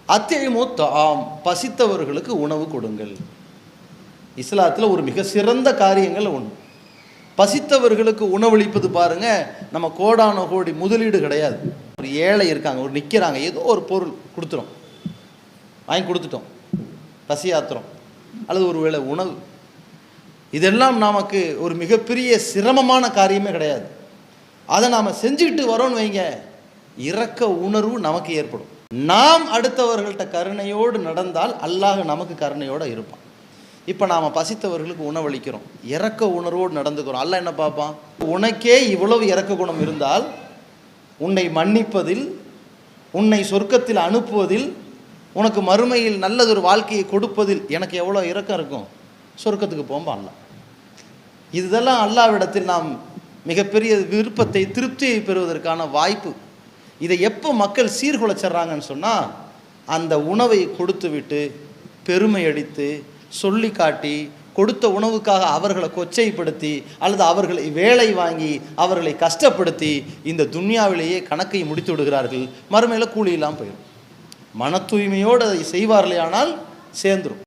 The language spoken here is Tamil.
அத்தியமோ தாம், பசித்தவர்களுக்கு உணவு கொடுங்கள். இஸ்லாத்தில் ஒரு மிக சிறந்த காரியங்கள் ஒன்று. பசித்தவர்களுக்கு உணவளிப்பது பாருங்க, நம்ம கோடான கோடி முதலீடு கிடையாது. ஒரு ஏழை இருக்காங்க, ஒரு நிற்கிறாங்க, ஏதோ ஒரு பொருள் கொடுத்துரும், வாங்கி கொடுத்துட்டோம், பசியாத்துறோம், அல்லது ஒரு வேளை உணவு. இதெல்லாம் நமக்கு ஒரு மிகப்பெரிய சிரமமான காரியமே கிடையாது. அதை நாம் செஞ்சுக்கிட்டு வரோன்னு வைங்க, இரக்க உணர்வு நமக்கு ஏற்படும். நாம் அடுத்தவர்கள்ட்ட கருணையோடு நடந்தால் அல்லாஹ் நமக்கு கருணையோடு இருப்பான். இப்போ நாம் பசித்தவர்களுக்கு உணவளிக்கிறோம், இரக்க உணர்வோடு நடந்துக்கிறோம். அல்லாஹ் என்ன பார்ப்பான்? உனக்கே இவ்வளவு இரக்க குணம் இருந்தால் உன்னை மன்னிப்பதில், உன்னை சொர்க்கத்தில் அனுப்புவதில், உனக்கு மறுமையில் நல்லதொரு வாழ்க்கையை கொடுப்பதில் எனக்கு எவ்வளோ இரக்கம் இருக்கும், சொர்க்கத்துக்கு போகும்போது அல்லாஹ். இதெல்லாம் அல்லாஹ்விடத்தில் நாம் மிகப்பெரிய விருப்பத்தை, திருப்தியை பெறுவதற்கான வாய்ப்பு. இதை எப்போ மக்கள் சீர்குலைச்சிட்றாங்கன்னு சொன்னால், அந்த உணவை கொடுத்து விட்டு பெருமை அடித்து சொல்லி காட்டி, கொடுத்த உணவுக்காக அவர்களை கொச்சைப்படுத்தி அல்லது அவர்களை வேலை வாங்கி அவர்களை கஷ்டப்படுத்தி இந்த துன்யாவிலேயே கணக்கை முடித்து விடுகிறார்கள். மறுமையில் கூலி இல்லாமல் போயிடும். மன தூய்மையோடு அதை செய்வார்களே ஆனால் சேர்ந்துடும்.